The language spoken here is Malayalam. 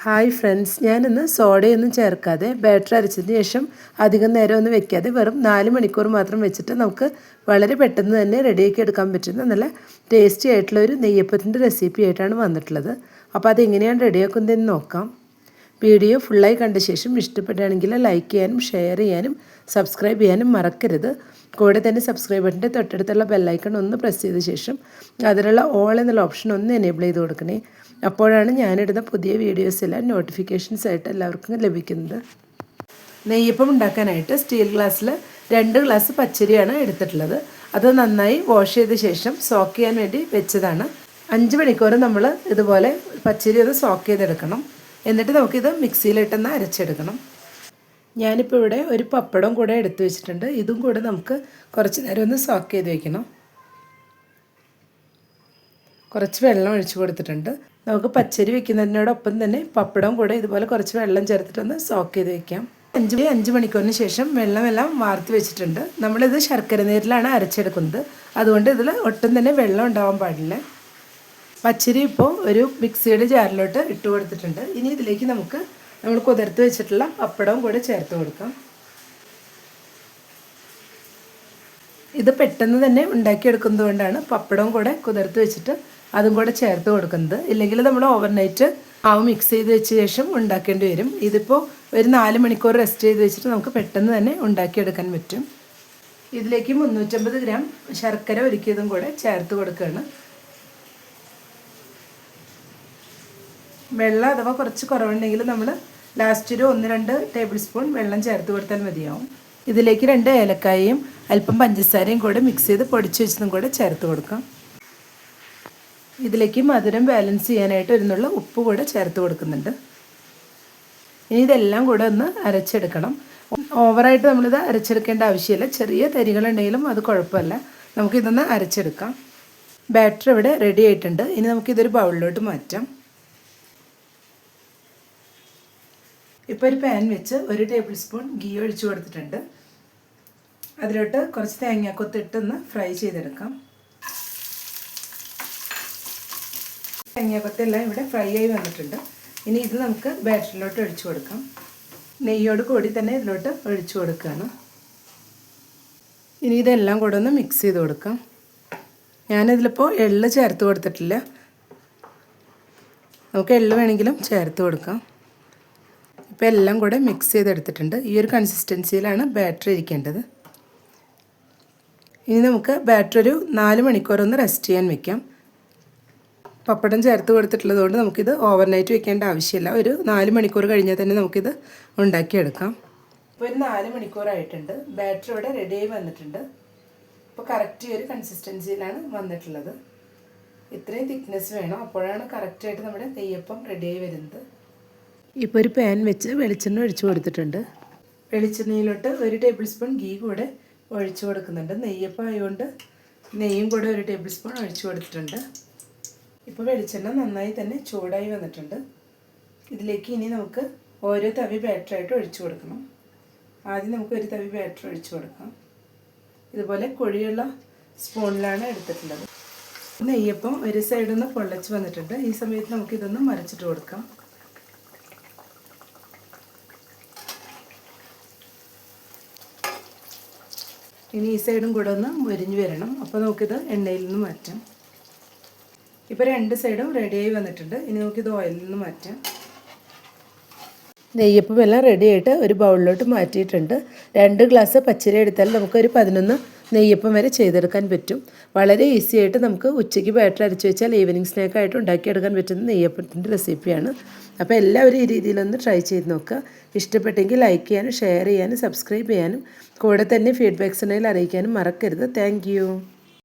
ഹായ് ഫ്രണ്ട്സ്, ഞാനിന്ന് സോഡയൊന്നും ചേർക്കാതെ ബാറ്റർ അരച്ചതിന് ശേഷം അധികം നേരമൊന്നും വെക്കാതെ വെറും 4 മണിക്കൂർ മാത്രം വെച്ചിട്ട് നമുക്ക് വളരെ പെട്ടെന്ന് തന്നെ റെഡിയാക്കി എടുക്കാൻ പറ്റുന്ന നല്ല ടേസ്റ്റി ആയിട്ടുള്ള ഒരു നെയ്യപ്പത്തിൻ്റെ റെസിപ്പി ആയിട്ടാണ് വന്നിട്ടുള്ളത്. അപ്പോൾ അതെങ്ങനെയാണ് റെഡിയാക്കുന്നതെന്ന് നോക്കാം. വീഡിയോ ഫുള്ളായി കണ്ട ശേഷം ഇഷ്ടപ്പെടുകയാണെങ്കിൽ ലൈക്ക് ചെയ്യാനും ഷെയർ ചെയ്യാനും സബ്സ്ക്രൈബ് ചെയ്യാനും മറക്കരുത്. കൂടെ തന്നെ സബ്സ്ക്രൈബ് ബട്ടൻ്റെ തൊട്ടടുത്തുള്ള ബെല്ലൈക്കൺ ഒന്ന് പ്രസ് ചെയ്ത ശേഷം അതിലുള്ള ഓൾ എന്നുള്ള ഓപ്ഷൻ ഒന്ന് എനേബിൾ ചെയ്ത് കൊടുക്കണേ. അപ്പോഴാണ് ഞാനിടുന്ന പുതിയ വീഡിയോസ് എല്ലാം നോട്ടിഫിക്കേഷൻസ് ആയിട്ട് എല്ലാവർക്കും ലഭിക്കുന്നത്. നെയ്യപ്പം ഉണ്ടാക്കാനായിട്ട് സ്റ്റീൽ ഗ്ലാസ്സിൽ 2 ഗ്ലാസ് പച്ചരിയാണ് എടുത്തിട്ടുള്ളത്. അത് നന്നായി വാഷ് ചെയ്ത ശേഷം സോക്ക് ചെയ്യാൻ വേണ്ടി വെച്ചതാണ്. 5 മണിക്കൂർ നമ്മൾ ഇതുപോലെ പച്ചരി ഒന്ന് സോക്ക് ചെയ്തെടുക്കണം. എന്നിട്ട് നമുക്കിത് മിക്സിയിലിട്ടൊന്ന് അരച്ചെടുക്കണം. ഞാനിപ്പോൾ ഇവിടെ ഒരു പപ്പടം കൂടെ എടുത്തു വെച്ചിട്ടുണ്ട്. ഇതും കൂടെ നമുക്ക് കുറച്ച് നേരം ഒന്ന് സോക്ക് ചെയ്ത് വയ്ക്കണം. കുറച്ച് വെള്ളം ഒഴിച്ചു കൊടുത്തിട്ടുണ്ട്. നമുക്ക് പച്ചരി വെക്കുന്നതിനോടൊപ്പം തന്നെ പപ്പടം കൂടെ ഇതുപോലെ കുറച്ച് വെള്ളം ചേർത്തിട്ടൊന്ന് സോക്ക് ചെയ്ത് വയ്ക്കാം. 5 മണിക്കൂറിന് ശേഷം വെള്ളമെല്ലാം വാർത്ത് വെച്ചിട്ടുണ്ട്. നമ്മളിത് ശർക്കര നീരിലാണ് അരച്ചെടുക്കുന്നത്. അതുകൊണ്ട് ഇതിൽ ഒട്ടും തന്നെ വെള്ളം ഉണ്ടാവാൻ പാടില്ല. പച്ചരി ഇപ്പോൾ ഒരു മിക്സിയുടെ ജാറിലോട്ട് ഇട്ട് കൊടുത്തിട്ടുണ്ട്. ഇനി ഇതിലേക്ക് നമുക്ക് നമ്മൾ കുതിർത്ത് വെച്ചിട്ടുള്ള പപ്പടവും കൂടെ ചേർത്ത് കൊടുക്കാം. ഇത് പെട്ടെന്ന് തന്നെ ഉണ്ടാക്കിയെടുക്കുന്നത് കൊണ്ടാണ് പപ്പടവും കൂടെ കുതിർത്ത് വെച്ചിട്ട് അതും കൂടെ ചേർത്ത് കൊടുക്കുന്നത്. ഇല്ലെങ്കിൽ നമ്മൾ ഓവർനൈറ്റ് മാവ് മിക്സ് ചെയ്ത് വെച്ച ശേഷം ഉണ്ടാക്കേണ്ടി വരും. ഇതിപ്പോൾ ഒരു 4 മണിക്കൂർ റെസ്റ്റ് ചെയ്ത് വെച്ചിട്ട് നമുക്ക് പെട്ടെന്ന് തന്നെ ഉണ്ടാക്കിയെടുക്കാൻ പറ്റും. ഇതിലേക്ക് 350 ഗ്രാം ശർക്കര ഒരുക്കിയതും കൂടെ ചേർത്ത് കൊടുക്കുകയാണ്. വെള്ളം അഥവാ കുറച്ച് കുറവുണ്ടെങ്കിൽ നമ്മൾ ലാസ്റ്റ് ഒരു 1-2 ടേബിൾ സ്പൂൺ വെള്ളം ചേർത്ത് കൊടുത്താൽ മതിയാവും. ഇതിലേക്ക് 2 ഏലക്കായയും അല്പം പഞ്ചസാരയും കൂടെ മിക്സ് ചെയ്ത് പൊടിച്ച് വെച്ചതും കൂടെ ചേർത്ത് കൊടുക്കാം. ഇതിലേക്ക് മധുരം ബാലൻസ് ചെയ്യാനായിട്ട് ഒരുന്നുള്ള ഉപ്പ് കൂടെ ചേർത്ത് കൊടുക്കുന്നുണ്ട്. ഇനി ഇതെല്ലാം കൂടെ ഒന്ന് അരച്ചെടുക്കണം. ഓവറായിട്ട് നമ്മളിത് അരച്ചെടുക്കേണ്ട ആവശ്യമില്ല. ചെറിയ തരികളുണ്ടെങ്കിലും അത് കുഴപ്പമില്ല. നമുക്കിതൊന്ന് അരച്ചെടുക്കാം. ബാറ്റർ ഇവിടെ റെഡി ആയിട്ടുണ്ട്. ഇനി നമുക്കിതൊരു ബൗളിലോട്ട് മാറ്റാം. ഇപ്പോൾ ഒരു പാൻ വെച്ച് 1 ടേബിൾ സ്പൂൺ ഗീ ഒഴിച്ചു കൊടുത്തിട്ടുണ്ട്. അതിലോട്ട് കുറച്ച് തേങ്ങാക്കൊത്തിട്ടൊന്ന് ഫ്രൈ ചെയ്തെടുക്കാം. തേങ്ങാക്കൊത്തെല്ലാം ഇവിടെ ഫ്രൈ ആയി വന്നിട്ടുണ്ട്. ഇനി ഇത് നമുക്ക് ബാറ്ററിലോട്ട് ഒഴിച്ചു കൊടുക്കാം. നെയ്യോട് കൂടി തന്നെ ഇതിലോട്ട് ഒഴിച്ചു കൊടുക്കുകയാണ്. ഇനി ഇതെല്ലാം കൂടെ ഒന്ന് മിക്സ് ചെയ്ത് കൊടുക്കാം. ഞാനിതിലിപ്പോൾ എള്ള് ചേർത്ത് കൊടുത്തിട്ടില്ല. നമുക്ക് എള്ള് വേണമെങ്കിലും ചേർത്ത് കൊടുക്കാം. ഇപ്പോൾ എല്ലാം കൂടെ മിക്സ് ചെയ്തെടുത്തിട്ടുണ്ട്. ഈ ഒരു കൺസിസ്റ്റൻസിയിലാണ് ബാറ്റർ ഇരിക്കേണ്ടത്. ഇനി നമുക്ക് ബാറ്റർ ഒരു 4 മണിക്കൂർ ഒന്ന് റെസ്റ്റ് ചെയ്യാൻ വെക്കാം. പപ്പടം ചേർത്ത് കൊടുത്തിട്ടുള്ളത് കൊണ്ട് നമുക്കിത് ഓവർനൈറ്റ് വെക്കേണ്ട ആവശ്യമില്ല. ഒരു 4 മണിക്കൂർ കഴിഞ്ഞാൽ തന്നെ നമുക്കിത് ഉണ്ടാക്കിയെടുക്കാം. ഇപ്പോൾ ഒരു 4 മണിക്കൂറായിട്ടുണ്ട്. ബാറ്റർ ഇവിടെ റെഡിയായി വന്നിട്ടുണ്ട്. ഇപ്പോൾ കറക്റ്റ് ഈ ഒരു കൺസിസ്റ്റൻസിയിലാണ് വന്നിട്ടുള്ളത്. ഇത്രയും തിക്നെസ് വേണം. അപ്പോഴാണ് കറക്റ്റായിട്ട് നമ്മുടെ നെയ്യപ്പം റെഡിയായി വരുന്നത്. ഇപ്പോൾ ഒരു പാൻ വെച്ച് വെളിച്ചെണ്ണ ഒഴിച്ചു കൊടുത്തിട്ടുണ്ട്. വെളിച്ചെണ്ണയിലോട്ട് 1 ടേബിൾ സ്പൂൺ ഗീ കൂടെ ഒഴിച്ചു കൊടുക്കുന്നുണ്ട്. നെയ്യപ്പം ആയതുകൊണ്ട് നെയ്യും കൂടെ 1 ടേബിൾ സ്പൂൺ ഒഴിച്ചു കൊടുത്തിട്ടുണ്ട്. ഇപ്പോൾ വെളിച്ചെണ്ണ നന്നായി തന്നെ ചൂടായി വന്നിട്ടുണ്ട്. ഇതിലേക്ക് ഇനി നമുക്ക് ഓരോ തവി ബാറ്ററായിട്ട് ഒഴിച്ചു കൊടുക്കണം. ആദ്യം നമുക്ക് 1 തവി ബാറ്റർ ഒഴിച്ചു കൊടുക്കാം. ഇതുപോലെ കുഴിയുള്ള സ്പൂണിലാണ് എടുത്തിട്ടുള്ളത്. നെയ്യപ്പം ഒരു സൈഡൊന്ന് പൊള്ളച്ച് വന്നിട്ടുണ്ട്. ഈ സമയത്ത് നമുക്കിതൊന്ന് മറിച്ചിട്ട് കൊടുക്കാം. ഇനി ഈ സൈഡും കൂടെ ഒന്ന് മൊരിഞ്ഞ് വരണം. അപ്പോൾ നമുക്കിത് എണ്ണയിൽ നിന്ന് മാറ്റാം. ഇപ്പോൾ 2 സൈഡും റെഡിയായി വന്നിട്ടുണ്ട്. ഇനി നമുക്കിത് ഓയിലിൽ നിന്ന് മാറ്റാം. നെയ്യപ്പം എല്ലാം റെഡിയായിട്ട് ഒരു ബൗളിലോട്ട് മാറ്റിയിട്ടുണ്ട്. 2 ഗ്ലാസ് പച്ചരി എടുത്താൽ നമുക്കൊരു 11 നെയ്യപ്പം വരെ ചെയ്തെടുക്കാൻ പറ്റും. വളരെ ഈസി ആയിട്ട് നമുക്ക് ഉച്ചയ്ക്ക് ബാറ്റർ അരച്ച് വെച്ചാൽ ഈവനിങ് സ്നാക്കായിട്ട് ഉണ്ടാക്കിയെടുക്കാൻ പറ്റുന്ന നെയ്യപ്പത്തിൻ്റെ റെസിപ്പിയാണ്. അപ്പോൾ എല്ലാവരും ഈ രീതിയിലൊന്ന് ട്രൈ ചെയ്ത് നോക്കുക. ഇഷ്ടപ്പെട്ടെങ്കിൽ ലൈക്ക് ചെയ്യാനും ഷെയർ ചെയ്യാനും സബ്സ്ക്രൈബ് ചെയ്യാനും കൂടെ തന്നെ ഫീഡ്ബാക്സ് ഉണ്ടെങ്കിൽ അറിയിക്കാനും മറക്കരുത്. താങ്ക്